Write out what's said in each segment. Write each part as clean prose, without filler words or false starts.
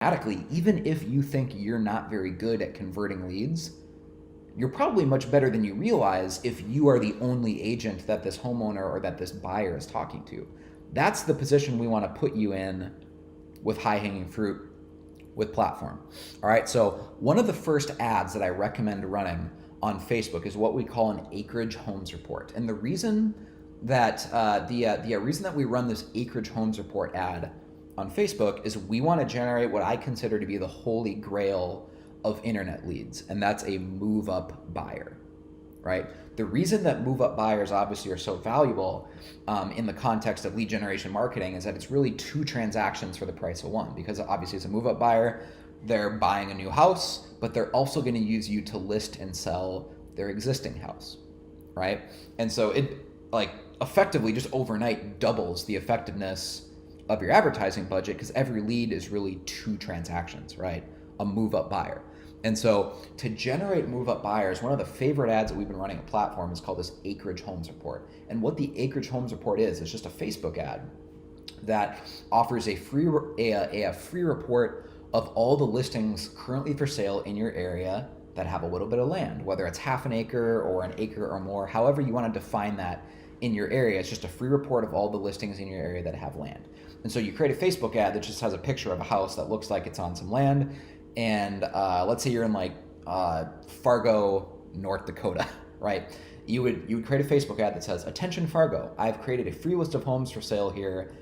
Automatically, even if you think you're not very good at converting leads, you're probably much better than you realize if you are the only agent that this homeowner or that this buyer is talking to. That's the position we want to put you in with high hanging fruit with platform. All right, so one of the first ads that I recommend running on Facebook is what we call an acreage homes report. And the reason that the reason that we run this acreage homes report ad on Facebook is we want to generate what I consider to be the holy grail of internet leads, and that's a move up buyer, right? The reason that move up buyers obviously are so valuable in the context of lead generation marketing is that it's really two transactions for the price of one, because obviously it's a move up buyer, they're buying a new house, but they're also going to use you to list and sell their existing house, right? And so it like effectively just overnight doubles the effectiveness of your advertising budget, because every lead is really two transactions, right? A move up buyer. And so to generate move up buyers, one of the favorite ads that we've been running on platform is called this Acreage Homes Report. And what the Acreage Homes Report is just a Facebook ad that offers a free report of all the listings currently for sale in your area that have a little bit of land, whether it's half an acre or an acre or more, however you want to define that in your area. It's just a free report of all the listings in your area that have land. And so you create a Facebook ad that just has a picture of a house that looks like it's on some land. And let's say you're in like Fargo, North Dakota, right? You would create a Facebook ad that says, "Attention Fargo, I've created a free list of homes for sale here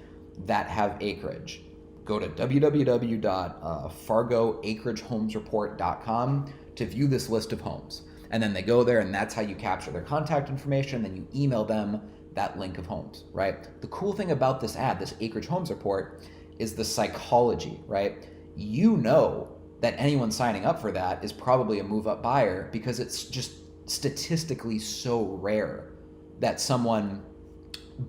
that have acreage. Go to www.fargoacreagehomesreport.com to view this list of homes." And then they go there, and that's how you capture their contact information. Then you email them that link of homes, right? The cool thing about this ad, this Acreage Homes Report, is the psychology, right? You know that anyone signing up for that is probably a move up buyer, because it's just statistically so rare that someone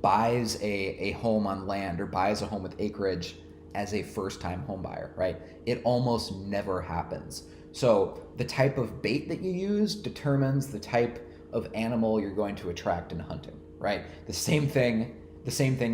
buys a home on land or buys a home with acreage as a first time home buyer, right? It almost never happens. So the type of bait that you use determines the type of animal you're going to attract in hunting, right? The same thing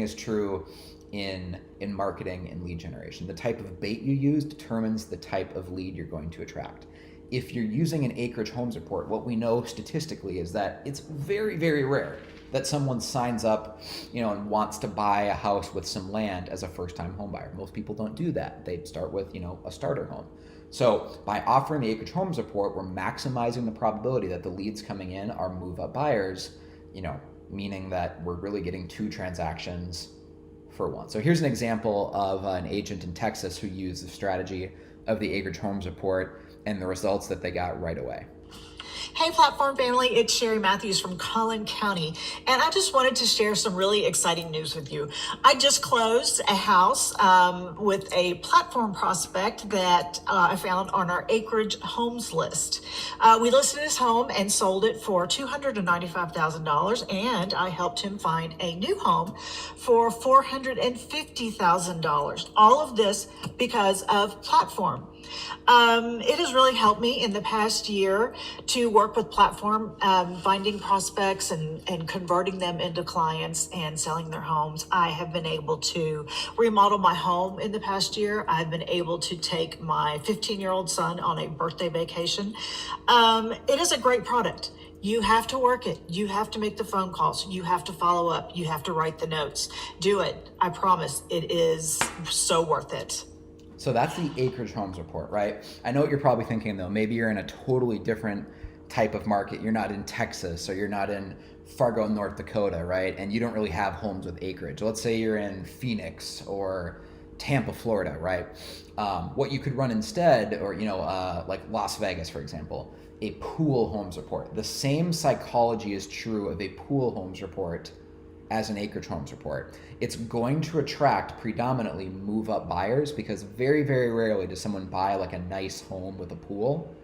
is true in marketing and lead generation. The type of bait you use determines the type of lead you're going to attract. If you're using an Acreage Homes Report, what we know statistically is that it's very, very rare that someone signs up, and wants to buy a house with some land as a first-time home buyer. Most people don't do that. They start with, a starter home. So by offering the Acreage Homes Report, we're maximizing the probability that the leads coming in are move-up buyers, meaning that we're really getting two transactions for one. So here's an example of an agent in Texas who used the strategy of the Acreage Homes Report and the results that they got right away. Hey, Platform family, it's Sherry Matthews from Collin County, and I just wanted to share some really exciting news with you. I just closed a house with a platform prospect that I found on our Acreage Homes list. We listed his home and sold it for $295,000, and I helped him find a new home for $450,000. All of this because of platform. It has really helped me in the past year to work with platform, finding prospects and converting them into clients and selling their homes. I have been able to remodel my home in the past year. I've been able to take my 15-year-old son on a birthday vacation. It is a great product. You have to work it. You have to make the phone calls. You have to follow up. You have to write the notes. Do it. I promise it is so worth it. So that's the Acreage Homes Report, right? I know what you're probably thinking though. Maybe you're in a totally different type of market. You're not in Texas, or you're not in Fargo, North Dakota, right? And you don't really have homes with acreage. Let's say you're in Phoenix or Tampa, Florida, right? What you could run instead, or like Las Vegas, for example, a pool homes report. The same psychology is true of a pool homes report as an Acreage Homes Report. It's going to attract predominantly move up buyers, because very, very rarely does someone buy like a nice home with a pool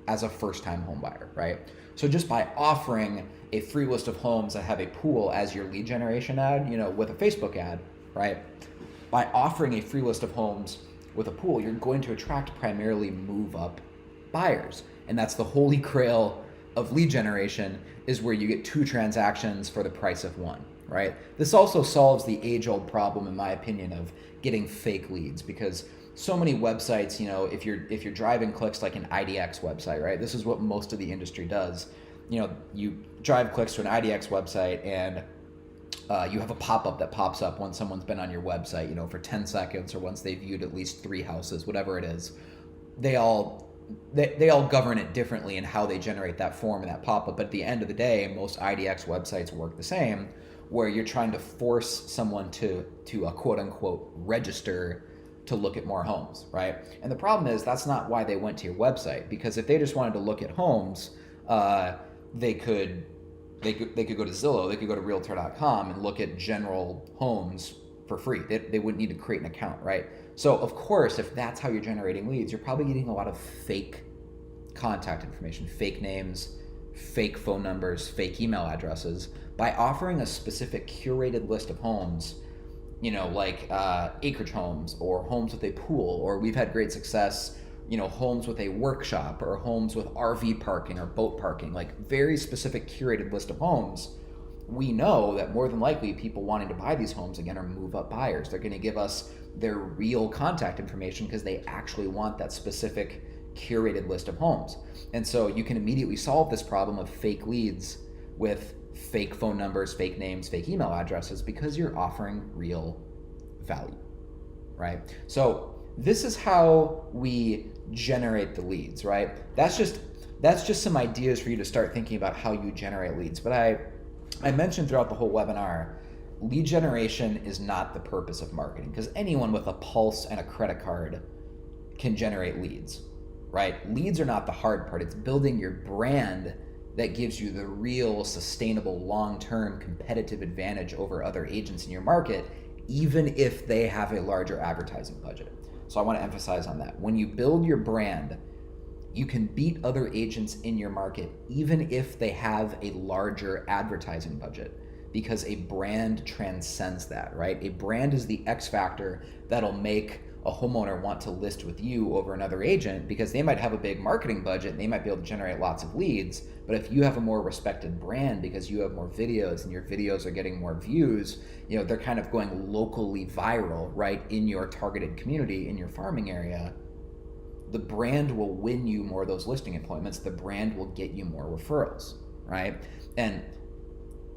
as a first time home buyer, right? So just by offering a free list of homes that have a pool as your lead generation ad, with a Facebook ad, right? By offering a free list of homes with a pool, you're going to attract primarily move up buyers. And that's the holy grail of lead generation, is where you get two transactions for the price of one, right? This also solves the age-old problem, in my opinion, of getting fake leads, because so many websites, if you're driving clicks like an IDX website, right? This is what most of the industry does. You drive clicks to an IDX website, and you have a pop-up that pops up when someone's been on your website, for 10 seconds, or once they've viewed at least 3 houses, whatever it is. They all govern it differently in how they generate that form and that pop-up. But at the end of the day, most IDX websites work the same, where you're trying to force someone to a quote-unquote register to look at more homes, right? And the problem is that's not why they went to your website, because if they just wanted to look at homes, they could go to Zillow, they could go to Realtor.com and look at general homes for free. They wouldn't need to create an account, right? So of course, if that's how you're generating leads, you're probably getting a lot of fake contact information, fake names, fake phone numbers, fake email addresses. By offering a specific curated list of homes, like acreage homes or homes with a pool, or we've had great success, homes with a workshop or homes with RV parking or boat parking, like very specific curated list of homes. We know that more than likely people wanting to buy these homes again are move-up buyers. They're going to give us their real contact information because they actually want that specific curated list of homes. And so you can immediately solve this problem of fake leads with fake phone numbers, fake names, fake email addresses, because you're offering real value, right? So this is how we generate the leads, right? That's just some ideas for you to start thinking about how you generate leads. But I mentioned throughout the whole webinar, lead generation is not the purpose of marketing, because anyone with a pulse and a credit card can generate leads, right? Leads are not the hard part. It's building your brand that gives you the real sustainable long-term competitive advantage over other agents in your market, even if they have a larger advertising budget. So I want to emphasize on that. When you build your brand, you can beat other agents in your market, even if they have a larger advertising budget, because a brand transcends that, right? A brand is the X factor that'll make a homeowner want to list with you over another agent, because they might have a big marketing budget and they might be able to generate lots of leads. But if you have a more respected brand because you have more videos and your videos are getting more views, they're kind of going locally viral, right, in your targeted community, in your farming area, the brand will win you more of those listing appointments. The brand will get you more referrals, right? And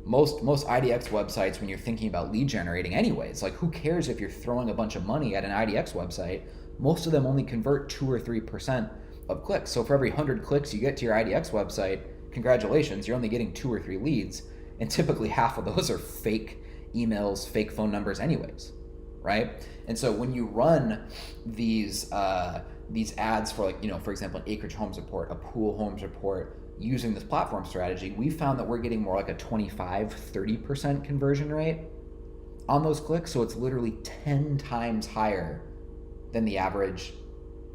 most IDX websites, when you're thinking about lead generating anyways, like who cares if you're throwing a bunch of money at an IDX website? Most of them only convert 2 or 3% of clicks. So for every 100 clicks you get to your IDX website, congratulations, you're only getting 2 or 3 leads. And typically half of those are fake emails, fake phone numbers anyways, right? And so when you run these ads for, like, for example, an acreage homes report, a pool homes report, using this platform strategy, we found that we're getting more like a 25-30% conversion rate on those clicks. So it's literally 10 times higher than the average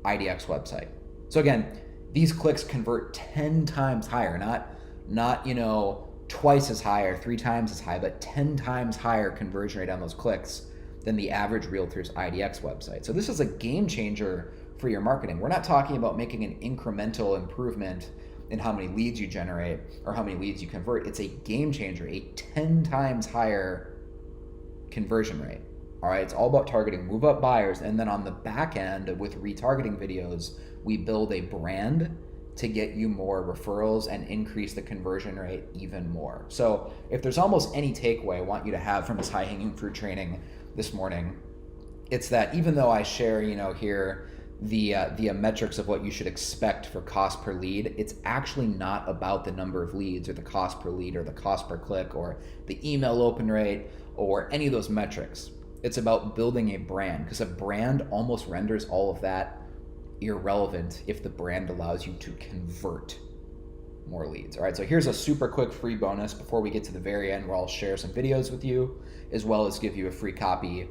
IDX website. So again, these clicks convert 10 times higher, not twice as high or 3 times as high, but 10 times higher conversion rate on those clicks than the average realtor's IDX website. So this is a game changer for your marketing. We're not talking about making an incremental improvement in how many leads you generate or how many leads you convert. It's a game changer, a 10 times higher conversion rate. All right, it's all about targeting move-up buyers. And then on the back end with retargeting videos, we build a brand to get you more referrals and increase the conversion rate even more. So if there's almost any takeaway I want you to have from this high-hanging fruit training this morning, it's that even though I share, here the metrics of what you should expect for cost per lead, it's actually not about the number of leads or the cost per lead or the cost per click or the email open rate or any of those metrics. It's about building a brand, because a brand almost renders all of that irrelevant if the brand allows you to convert more leads. All right, so here's a super quick free bonus before we get to the very end, where I'll share some videos with you as well as give you a free copy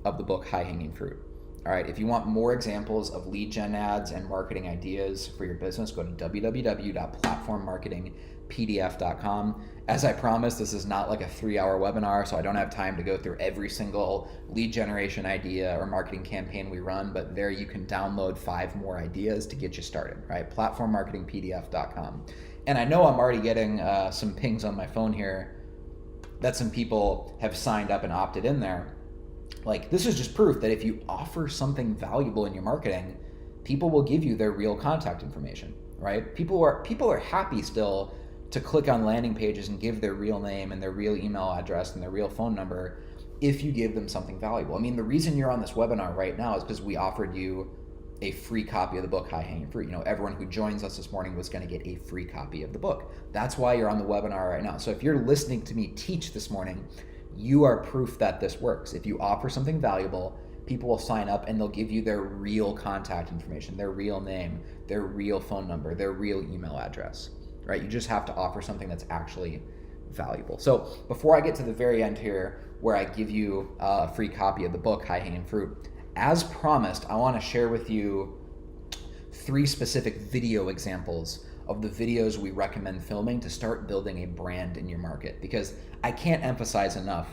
of the book High Hanging Fruit. All right, if you want more examples of lead gen ads and marketing ideas for your business, go to www.platformmarketingpdf.com. As I promised, this is not like a 3-hour webinar, so I don't have time to go through every single lead generation idea or marketing campaign we run, but there you can download 5 more ideas to get you started, right? Platformmarketingpdf.com. And I know I'm already getting some pings on my phone here that some people have signed up and opted in there. Like, this is just proof that if you offer something valuable in your marketing, people will give you their real contact information, right? People are happy still to click on landing pages and give their real name and their real email address and their real phone number if you give them something valuable. I mean, the reason you're on this webinar right now is because we offered you a free copy of the book, High Hanging Fruit. Everyone who joins us this morning was going to get a free copy of the book. That's why you're on the webinar right now. So if you're listening to me teach this morning, you are proof that this works. If you offer something valuable, people will sign up and they'll give you their real contact information, their real name, their real phone number, their real email address, right? You just have to offer something that's actually valuable. So before I get to the very end here, where I give you a free copy of the book, High Hanging Fruit, as promised, I want to share with you 3 specific video examples of the videos we recommend filming to start building a brand in your market. Because I can't emphasize enough,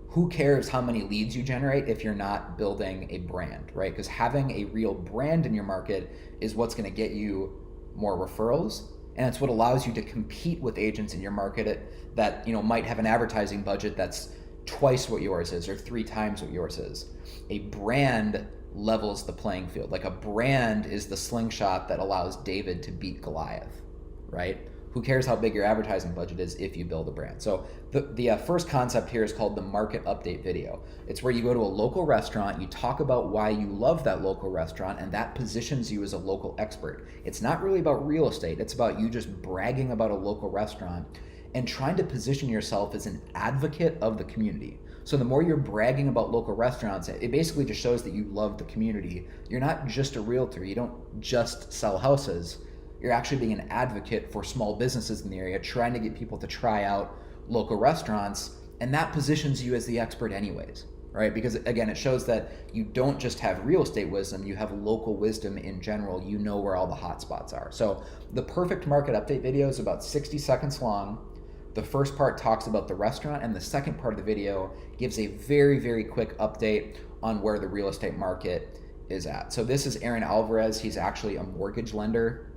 who cares how many leads you generate if you're not building a brand, right? Because having a real brand in your market is what's going to get you more referrals, and it's what allows you to compete with agents in your market that might have an advertising budget that's twice what yours is or 3 times what yours is. A brand levels the playing field. Like, a brand is the slingshot that allows David to beat Goliath, right? Who cares how big your advertising budget is if you build a brand? So the first concept here is called the market update video. It's where you go to a local restaurant, you talk about why you love that local restaurant, and that positions you as a local expert. It's not really about real estate. It's about you just bragging about a local restaurant and trying to position yourself as an advocate of the community. So the more you're bragging about local restaurants, it basically just shows that you love the community. You're not just a realtor. You don't just sell houses. You're actually being an advocate for small businesses in the area, trying to get people to try out local restaurants, and that positions you as the expert anyways, right? Because again, it shows that you don't just have real estate wisdom, you have local wisdom in general. You know where all the hot spots are. So the perfect market update video is about 60 seconds long. The first part talks about the restaurant, and the second part of the video gives a very, very quick update on where the real estate market is at. So this is Aaron Alvarez. He's actually a mortgage lender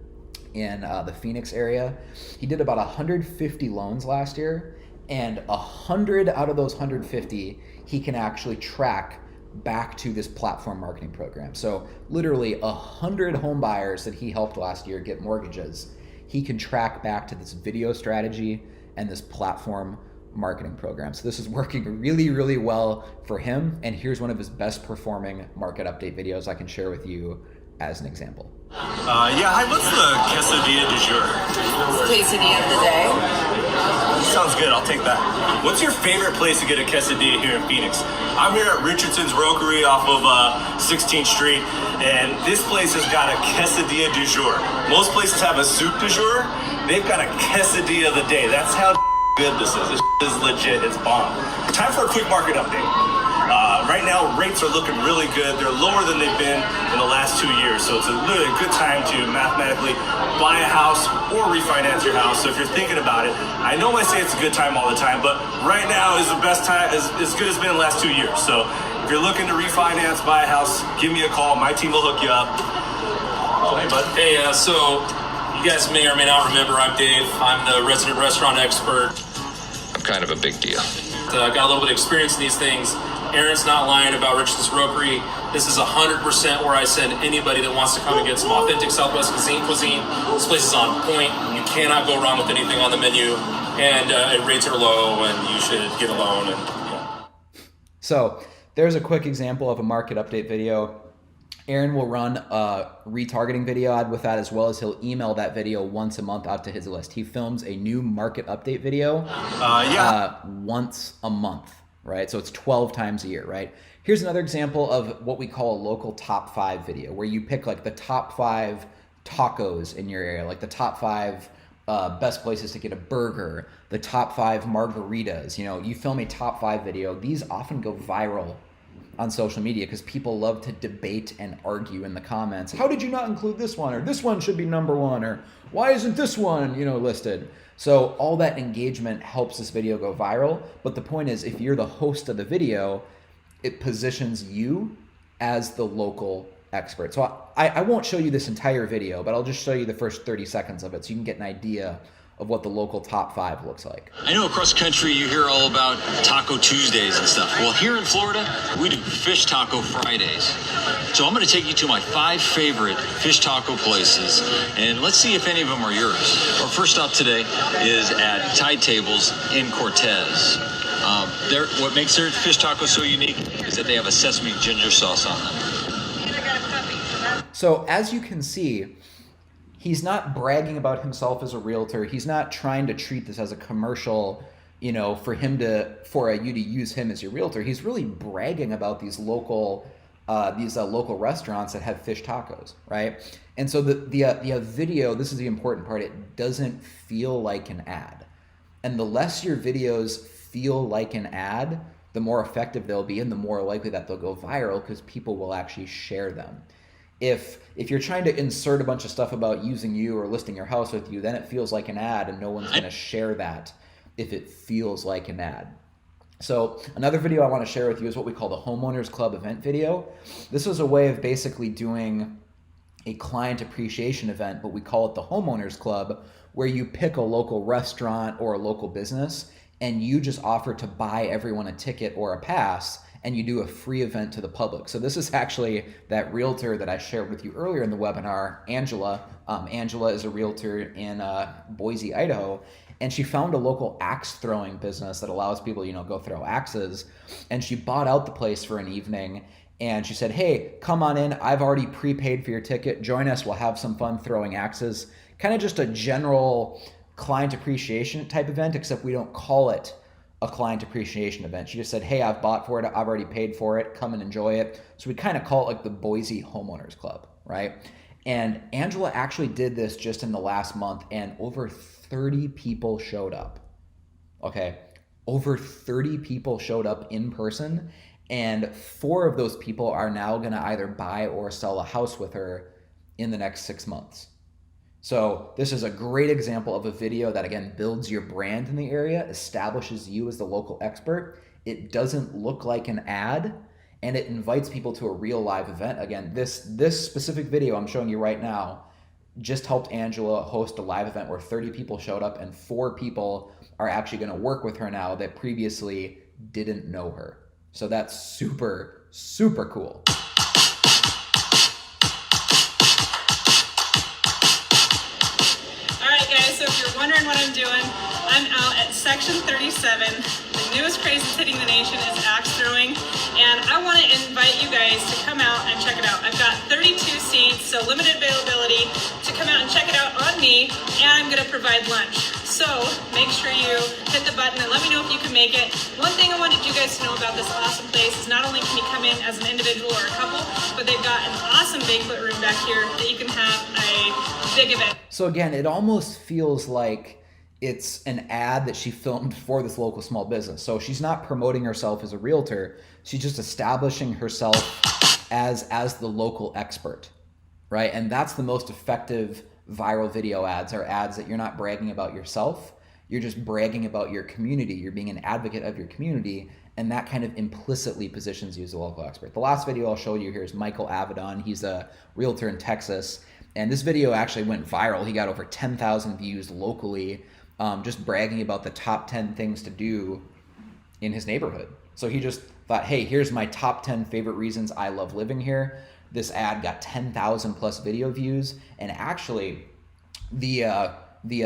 in the Phoenix area. He did about 150 loans last year, and 100 out of those 150 he can actually track back to this platform marketing program. So literally 100 home buyers that he helped last year get mortgages, he can track back to this video strategy and this platform marketing program. So this is working really, really well for him. And here's one of his best performing market update videos I can share with you as an example. Yeah, hi, what's the quesadilla du jour? Quesadilla of the day. Sounds good, I'll take that. What's your favorite place to get a quesadilla here in Phoenix? I'm here at Richardson's Rokery off of 16th Street, and this place has got a quesadilla du jour. Most places have a soup du jour. They've got a quesadilla of the day. That's how good this is. This is legit, it's bomb. Time for a quick market update. Right now, rates are looking really good. They're lower than they've been in the last 2 years, so it's a really good time to mathematically buy a house or refinance your house. So if you're thinking about it, I know I say it's a good time all the time, but right now is the best time, as good as it's been in the last 2 years. So if you're looking to refinance, buy a house, give me a call. My team will hook you up. Oh, hey, bud. Hey, so you guys may or may not remember, I'm Dave. I'm the resident restaurant expert. I'm kind of a big deal. Got a little bit of experience in these things. Aaron's not lying about Richardson's Rokery. This is 100% where I send anybody that wants to come and get some authentic Southwest cuisine. This place is on point. You cannot go wrong with anything on the menu. And rates are low, and you should get a loan. And yeah. So there's a quick example of a market update video. Aaron will run a retargeting video ad with that, as well as he'll email that video once a month out to his list. He films a new market update video once a month, right? So it's 12 times a year, right? Here's another example of what we call a local top 5 video, where you pick like the top 5 tacos in your area, like the top 5 best places to get a burger, the top 5 margaritas. You film a top 5 video. These often go viral on social media because people love to debate and argue in the comments. How did you not include this one? Or this one should be number 1, or why isn't this one, listed? So all that engagement helps this video go viral. But the point is, if you're the host of the video, it positions you as the local expert. So I won't show you this entire video, but I'll just show you the first 30 seconds of it so you can get an idea of what the local top 5 looks like. I know across the country you hear all about Taco Tuesdays and stuff. Well, here in Florida, we do Fish Taco Fridays. So I'm going to take you to my 5 favorite fish taco places, and let's see if any of them are yours. Our first stop today is at Tide Tables in Cortez. What makes their fish taco so unique is that they have a sesame ginger sauce on them. So as you can see, he's not bragging about himself as a realtor. He's not trying to treat this as a commercial, you know, for you to use him as your realtor. He's really bragging about these local restaurants that have fish tacos, right? And so the video, this is the important part, it doesn't feel like an ad. And the less your videos feel like an ad, the more effective they'll be and the more likely that they'll go viral because people will actually share them. If you're trying to insert a bunch of stuff about using you or listing your house with you, then it feels like an ad and no one's going to share that if it feels like an ad. So another video I want to share with you is what we call the Homeowners Club event video. This is a way of basically doing a client appreciation event, but we call it the Homeowners Club, where you pick a local restaurant or a local business and you just offer to buy everyone a ticket or a pass, and you do a free event to the public. So this is actually that realtor that I shared with you earlier in the webinar, Angela. Angela is a realtor in Boise, Idaho, and she found a local axe throwing business that allows people, you know, go throw axes. And she bought out the place for an evening, and she said, hey, come on in. I've already prepaid for your ticket. Join us. We'll have some fun throwing axes. Kind of just a general client appreciation type event, except we don't call it a client appreciation event. She just said, hey, I've bought for it. I've already paid for it. Come and enjoy it. So we kind of call it like the Boise Homeowners Club, right? And Angela actually did this just in the last month, and over 30 people showed up. Okay, over 30 people showed up in person, and 4 of those people are now going to either buy or sell a house with her in the next 6 months. So this is a great example of a video that, again, builds your brand in the area, establishes you as the local expert. It doesn't look like an ad, and it invites people to a real live event. Again, this specific video I'm showing you right now just helped Angela host a live event where 30 people showed up, and 4 people are actually going to work with her now that previously didn't know her. So that's super, super cool. So if you're wondering what I'm doing, I'm out at Section 37. The newest craze that's hitting the nation is axe throwing, and I want to invite you guys to come out and check it out. I've got 32 seats, so limited availability to come out and check it out on me, and I'm going to provide lunch. So make sure you hit the button and let me know if you can make it. One thing I wanted you guys to know about this awesome place is not only can you come in as an individual or a couple, but they've got an awesome banquet room back here that you can have a big event. So again, it almost feels like it's an ad that she filmed for this local small business. So she's not promoting herself as a realtor. She's just establishing herself as the local expert, right? And that's the most effective viral video ads, are ads that you're not bragging about yourself. You're just bragging about your community. You're being an advocate of your community, and that kind of implicitly positions you as a local expert. The last video I'll show you here is Michael Avedon. He's a realtor in Texas, and this video actually went viral. He got over 10,000 views locally, just bragging about the top 10 things to do in his neighborhood. So he just thought, hey, here's my top 10 favorite reasons I love living here. This ad got 10,000 plus video views, and actually the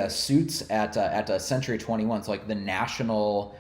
suits at Century 21, so like the national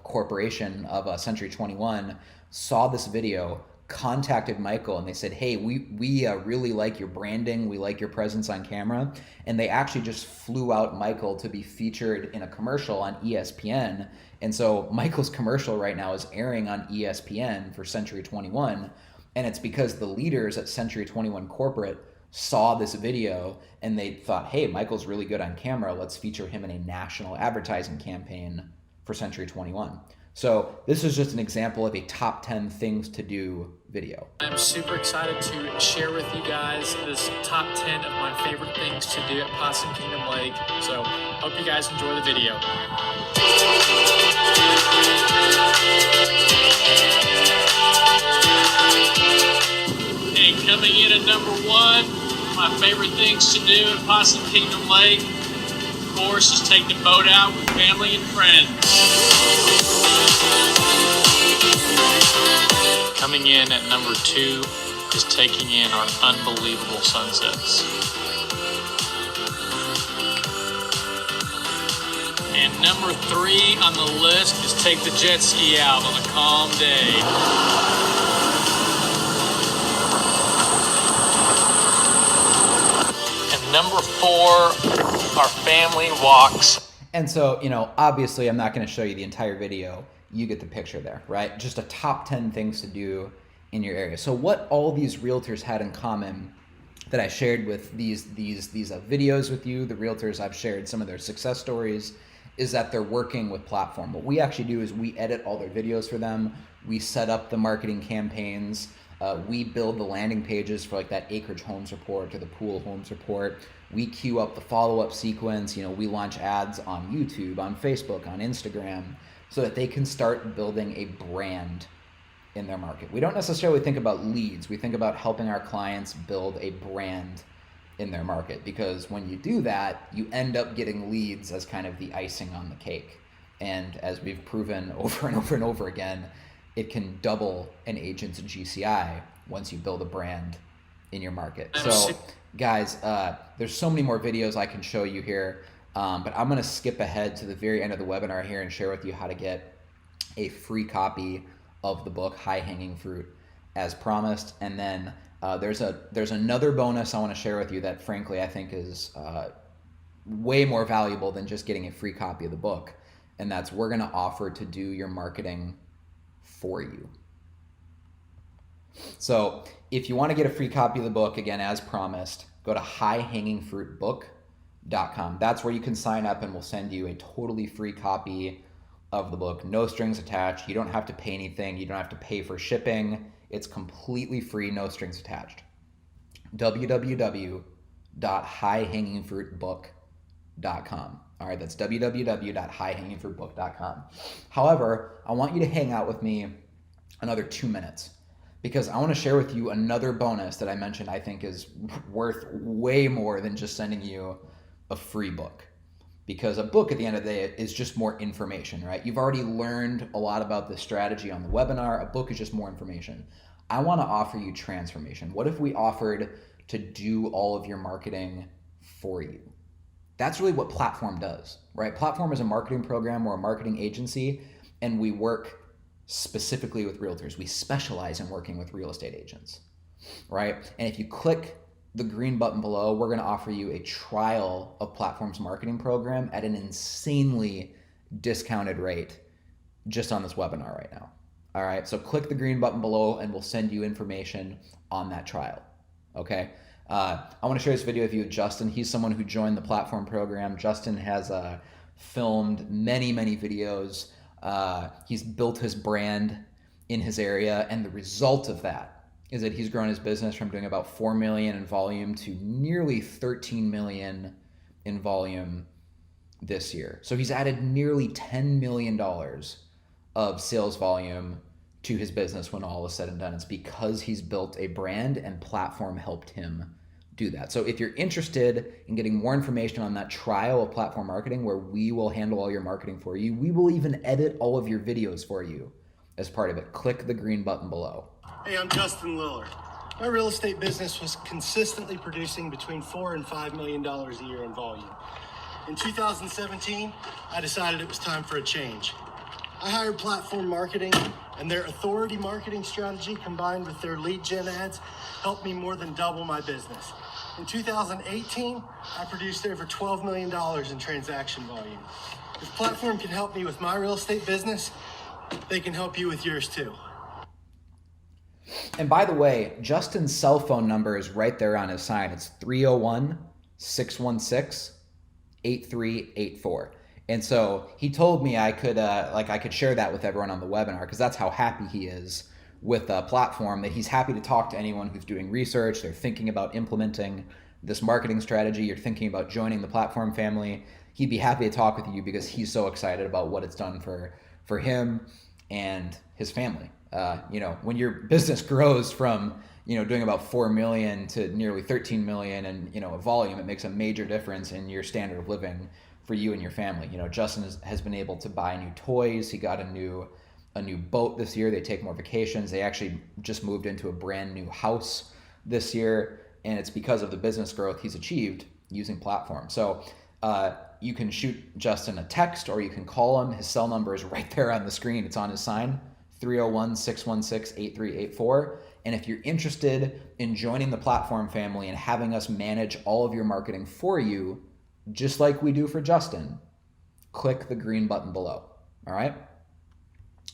corporation of Century 21, saw this video, contacted Michael, and they said, hey, we really like your branding, we like your presence on camera, and they actually just flew out Michael to be featured in a commercial on ESPN. And so Michael's commercial right now is airing on ESPN for Century 21, and it's because the leaders at Century 21 corporate saw this video and they thought, hey, Michael's really good on camera, let's feature him in a national advertising campaign for Century 21. So this is just an example of a top 10 things to do video. I'm super excited to share with you guys this top 10 of my favorite things to do at Possum Kingdom Lake. So hope you guys enjoy the video. And coming in at number 1, my favorite things to do at Possum Kingdom Lake course, is take the boat out with family and friends. Coming in at number 2 is taking in our unbelievable sunsets. And number 3 on the list is take the jet ski out on a calm day. And number 4, our family walks. And so, obviously I'm not going to show you the entire video. You get the picture there, right? Just a top 10 things to do in your area. So what all these realtors had in common that I shared with these videos with you, the realtors I've shared some of their success stories, is that they're working with Platform. What we actually do is we edit all their videos for them. We set up the marketing campaigns. We build the landing pages for like that acreage homes report or the pool homes report. We queue up the follow-up sequence. We launch ads on YouTube, on Facebook, on Instagram, so that they can start building a brand in their market. We don't necessarily think about leads. We think about helping our clients build a brand in their market, because when you do that, you end up getting leads as kind of the icing on the cake. And as we've proven over and over and over again, it can double an agent's GCI once you build a brand in your market. So guys, there's so many more videos I can show you here, but I'm gonna skip ahead to the very end of the webinar here and share with you how to get a free copy of the book, High Hanging Fruit, as promised. And then there's another bonus I want to share with you that frankly I think is way more valuable than just getting a free copy of the book, and that's we're going to offer to do your marketing for you. So if you want to get a free copy of the book, again, as promised, go to highhangingfruitbook.com. That's where you can sign up, and we'll send you a totally free copy of the book. No strings attached. You don't have to pay anything. You don't have to pay for shipping. It's completely free, no strings attached. www.highhangingfruitbook.com. All right, that's www.highhangingfruitbook.com. However, I want you to hang out with me another 2 minutes, because I want to share with you another bonus that I mentioned I think is worth way more than just sending you a free book. Because a book at the end of the day is just more information, right? You've already learned a lot about this strategy on the webinar. A book is just more information. I want to offer you transformation. What if we offered to do all of your marketing for you? That's really what Platform does, right? Platform is a marketing program. We're a marketing agency, and we work specifically with realtors. We specialize in working with real estate agents, right? And if you click the green button below, we're going to offer you a trial of Platform's marketing program at an insanely discounted rate just on this webinar right now. All right, so click the green button below and we'll send you information on that trial. Okay, I want to share this video with you with Justin. He's someone who joined the Platform program. Justin has filmed many videos. He's built his brand in his area, and the result of that is that he's grown his business from doing about 4 million in volume to nearly 13 million in volume this year. So he's added nearly $10 million of sales volume to his business when all is said and done. It's because he's built a brand, and Platform helped him do that. So if you're interested in getting more information on that trial of Platform marketing, where we will handle all your marketing for you, we will even edit all of your videos for you as part of it. Click the green button below. Hey, I'm Justin Lillard. My real estate business was consistently producing between $4 and $5 million a year in volume. In 2017, I decided it was time for a change. I hired Platform Marketing, and their authority marketing strategy combined with their lead gen ads helped me more than double my business. In 2018, I produced over $12 million in transaction volume. If Platform can help me with my real estate business, they can help you with yours too. And by the way, Justin's cell phone number is right there on his sign. It's 301-616-8384. And so he told me I could share that with everyone on the webinar, because that's how happy he is with a Platform, that he's happy to talk to anyone who's doing research. They're thinking about implementing this marketing strategy. You're thinking about joining the Platform family. He'd be happy to talk with you because he's so excited about what it's done for him and his family. When your business grows from, doing about 4 million to nearly 13 million and, a volume, it makes a major difference in your standard of living for you and your family. You know, Justin has been able to buy new toys. He got a new boat this year. They take more vacations. They actually just moved into a brand new house this year, and it's because of the business growth he's achieved using Platform. So you can shoot Justin a text, or you can call him. His cell number is right there on the screen. It's on his sign, 301-616-8384. And if you're interested in joining the Platform family and having us manage all of your marketing for you, just like we do for Justin, click the green button below. All right.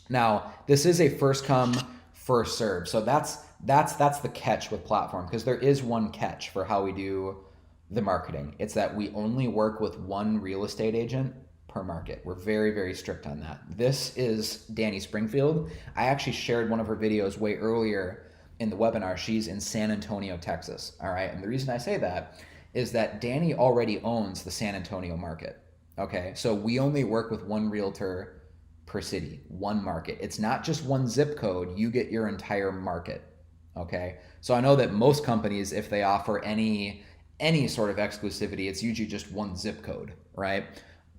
Now, this is a first come, first serve. So that's the catch with Platform, because there is one catch for how we do the marketing. It's that we only work with one real estate agent per market. We're very, very strict on that. This is Danny Springfield. I actually shared one of her videos way earlier in the webinar. She's in San Antonio, Texas. All right. And the reason I say that is that Danny already owns the San Antonio market. Okay. So we only work with one realtor per city, one market. It's not just one zip code. You get your entire market. Okay. So I know that most companies, if they offer any sort of exclusivity, it's usually just one zip code, right?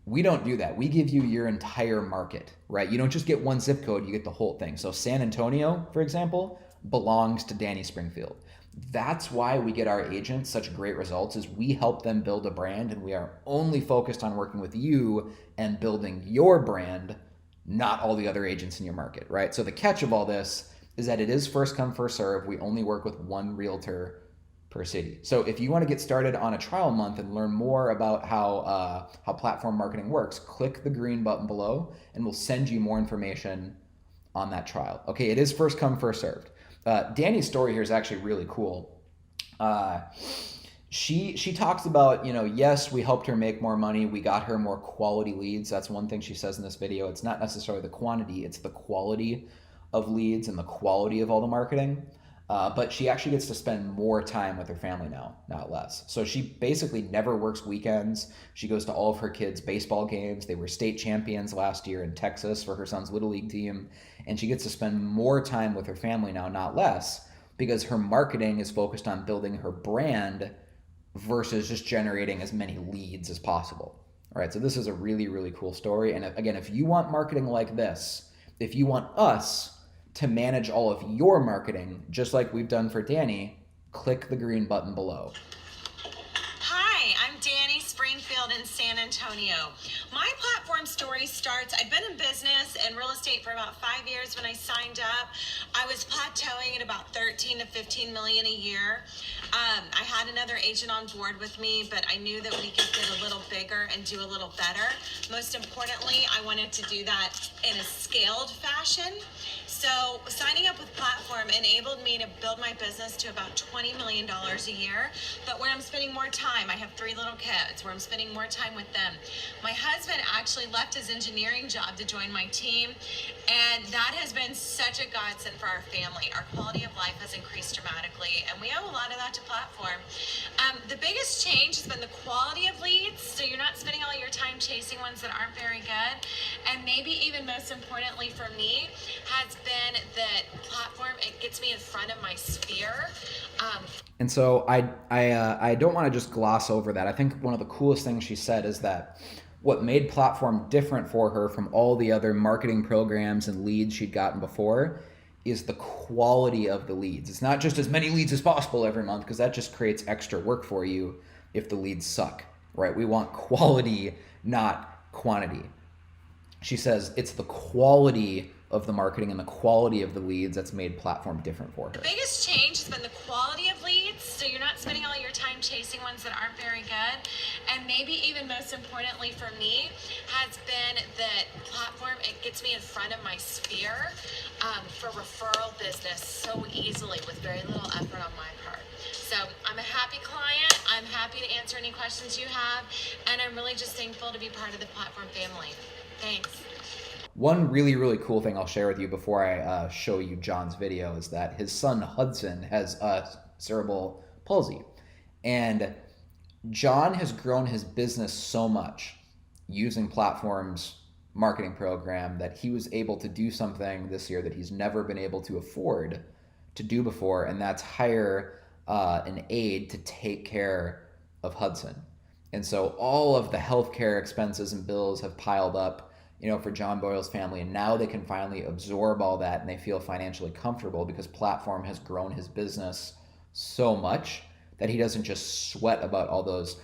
We don't do that. We give you your entire market, right? You don't just get one zip code, you get the whole thing. So San Antonio, for example, belongs to Danny Springfield. That's why we get our agents such great results, is we help them build a brand, and we are only focused on working with you and building your brand, not all the other agents in your market, right? So the catch of all this is that it is first come, first serve. We only work with one realtor per city. So if you want to get started on a trial month and learn more about how Platform marketing works, click the green button below and we'll send you more information on that trial. Okay, it is first come, first served. Danny's story here is actually really cool. She talks about, you know, yes, we helped her make more money. We got her more quality leads. That's one thing she says in this video. It's not necessarily the quantity, it's the quality of leads and the quality of all the marketing. But she actually gets to spend more time with her family now, not less. So she basically never works weekends. She goes to all of her kids' baseball games. They were state champions last year in Texas for her son's Little League team. And she gets to spend more time with her family now, not less, because her marketing is focused on building her brand versus just generating as many leads as possible. All right, so this is a really, really cool story. And again, if you want marketing like this, if you want us to manage all of your marketing, just like we've done for Danny, click the green button below. Hi, I'm Danny Springfield in San Antonio. My Platform story starts, I've been in business and real estate for about 5 years. When I signed up, I was plateauing at about 13 to 15 million a year. I had another agent on board with me, but I knew that we could get a little bigger and do a little better. Most importantly, I wanted to do that in a scaled fashion. So signing up with Platform enabled me to build my business to about $20 million a year, but where I'm spending more time, I have 3 little kids, where I'm spending more time with them. My husband actually left his engineering job to join my team, and that has been such a godsend for our family. Our quality of life has increased dramatically, and we owe a lot of that to Platform. The biggest change has been the quality of leads, so you're not spending all your time chasing ones that aren't very good, and maybe even most importantly for me has been that Platform, it gets me in front of my sphere. And so I don't want to just gloss over that. I think one of the coolest things she said is that what made Platform different for her from all the other marketing programs and leads she'd gotten before is the quality of the leads. It's not just as many leads as possible every month, because that just creates extra work for you if the leads suck, right? We want quality, not quantity. She says it's the quality of the marketing and the quality of the leads that's made Platform different for her. The biggest change has been the quality of leads, so you're not spending all your time chasing ones that aren't very good. And maybe even most importantly for me has been that Platform, it gets me in front of my sphere for referral business so easily with very little effort on my part. So I'm a happy client. I'm happy to answer any questions you have, and I'm really just thankful to be part of the Platform family. Thanks. One really, really cool thing I'll share with you before I show you John's video is that his son Hudson has cerebral palsy. And John has grown his business so much using Platform's marketing program that he was able to do something this year that he's never been able to afford to do before, and that's hire an aide to take care of Hudson. And so all of the healthcare expenses and bills have piled up, for John Boyle's family. And now they can finally absorb all that and they feel financially comfortable because Platform has grown his business so much that he doesn't just sweat about all those,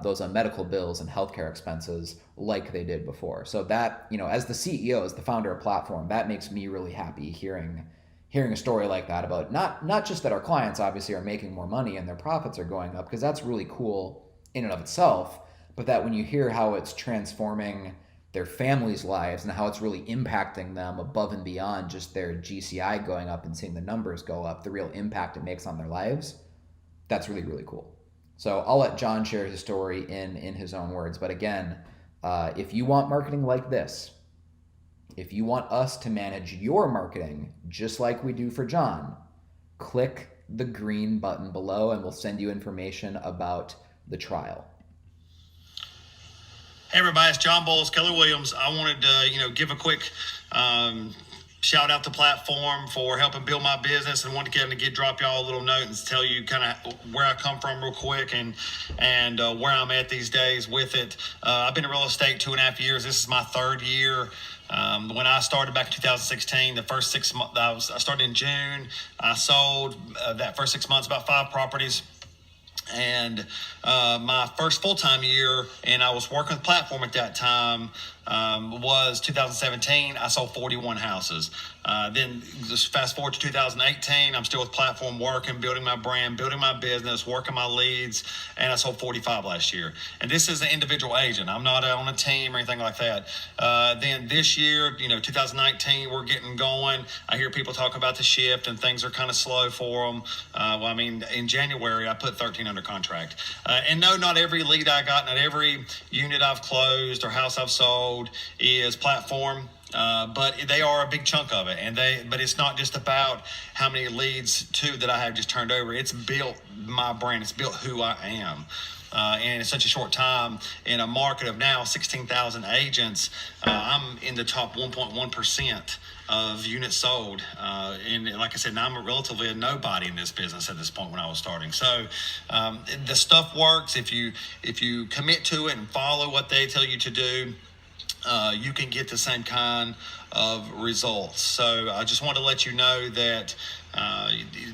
those medical bills and healthcare expenses like they did before. So that, as the CEO, as the founder of Platform, that makes me really happy hearing a story like that about not just that our clients obviously are making more money and their profits are going up, because that's really cool in and of itself, but that when you hear how it's transforming their families' lives and how it's really impacting them above and beyond just their GCI going up and seeing the numbers go up, the real impact it makes on their lives, that's really, really cool. So I'll let John share his story in his own words. But again, if you want marketing like this, if you want us to manage your marketing just like we do for John, click the green button below and we'll send you information about the trial. Hey everybody, it's John Bowles, Keller Williams. I wanted to, give a quick shout out to Platform for helping build my business, and wanted to drop y'all a little note and tell you kind of where I come from real quick and where I'm at these days with it. I've been in real estate 2.5 years. This is my third year. When I started back in 2016, the first 6 months, I started in June. I sold that first 6 months about 5 properties. And my first full-time year, and I was working with Platform at that time, was 2017. I sold 41 houses. Then just fast forward to 2018, I'm still with Platform, working, building my brand, building my business, working my leads, and I sold 45 last year. And this is an individual agent. I'm not on a team or anything like that. Then this year, 2019, we're getting going. I hear people talk about the shift and things are kind of slow for them. In January, I put 13 under contract. And no, not every lead I got, not every unit I've closed or house I've sold is Platform. But they are a big chunk of it, but it's not just about how many leads too that I have just turned over. It's built my brand. It's built who I am. And in such a short time, in a market of now 16,000 agents, I'm in the top 1.1% of units sold. And like I said, now I'm relatively a nobody in this business at this point when I was starting. So the stuff works. If you commit to it and follow what they tell you to do, you can get the same kind of results. So I just want to let you know that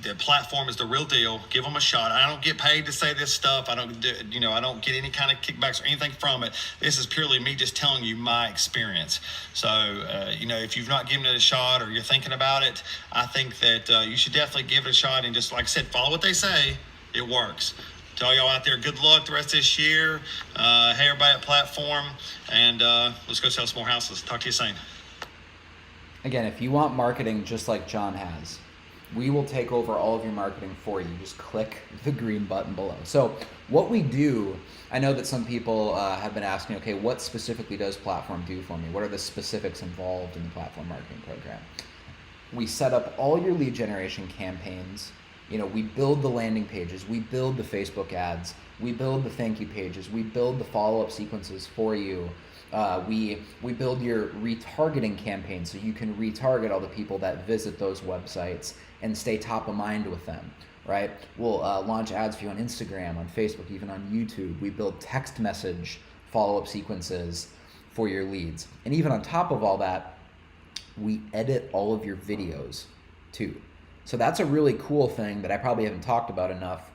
the Platform is the real deal. Give them a shot. I don't get paid to say this stuff. I don't get any kind of kickbacks or anything from it. This is purely me just telling you my experience. So, if you've not given it a shot or you're thinking about it, I think that you should definitely give it a shot and just, like I said, follow what they say. It works. To all y'all out there, good luck the rest of this year. Hey, everybody at Platform, and let's go sell some more houses. Talk to you soon. Again, if you want marketing just like John has, we will take over all of your marketing for you. Just click the green button below. So what we do, I know that some people have been asking, okay, what specifically does Platform do for me? What are the specifics involved in the Platform marketing program? We set up all your lead generation campaigns. We build the landing pages, we build the Facebook ads, we build the thank you pages, we build the follow-up sequences for you. We build your retargeting campaign so you can retarget all the people that visit those websites and stay top of mind with them, right? We'll launch ads for you on Instagram, on Facebook, even on YouTube. We build text message follow-up sequences for your leads. And even on top of all that, we edit all of your videos too. So that's a really cool thing that I probably haven't talked about enough,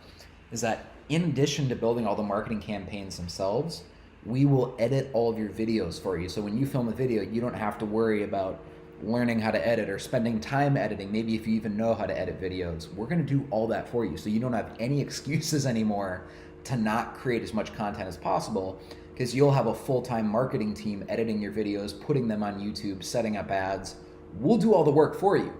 is that in addition to building all the marketing campaigns themselves, we will edit all of your videos for you. So when you film a video, you don't have to worry about learning how to edit or spending time editing. Maybe if you even know how to edit videos, we're gonna do all that for you. So you don't have any excuses anymore to not create as much content as possible, because you'll have a full-time marketing team editing your videos, putting them on YouTube, setting up ads. We'll do all the work for you,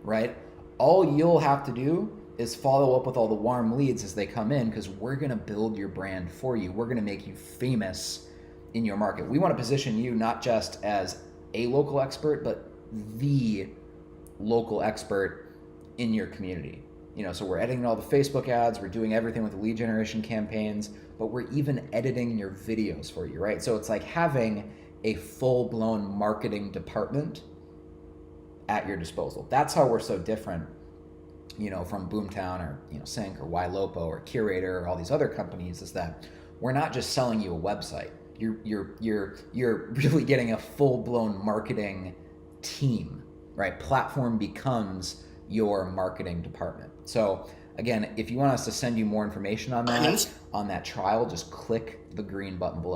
right? All you'll have to do is follow up with all the warm leads as they come in, because we're going to build your brand for you. We're going to make you famous in your market. We want to position you not just as a local expert, but the local expert in your community. So we're editing all the Facebook ads, we're doing everything with the lead generation campaigns, but we're even editing your videos for you, right? So it's like having a full-blown marketing department at your disposal. That's how we're so different, from Boomtown or Sync or YLopo or Curator or all these other companies, is that we're not just selling you a website. You're really getting a full-blown marketing team, right? Platform becomes your marketing department. So again, if you want us to send you more information on that trial, just click the green button below.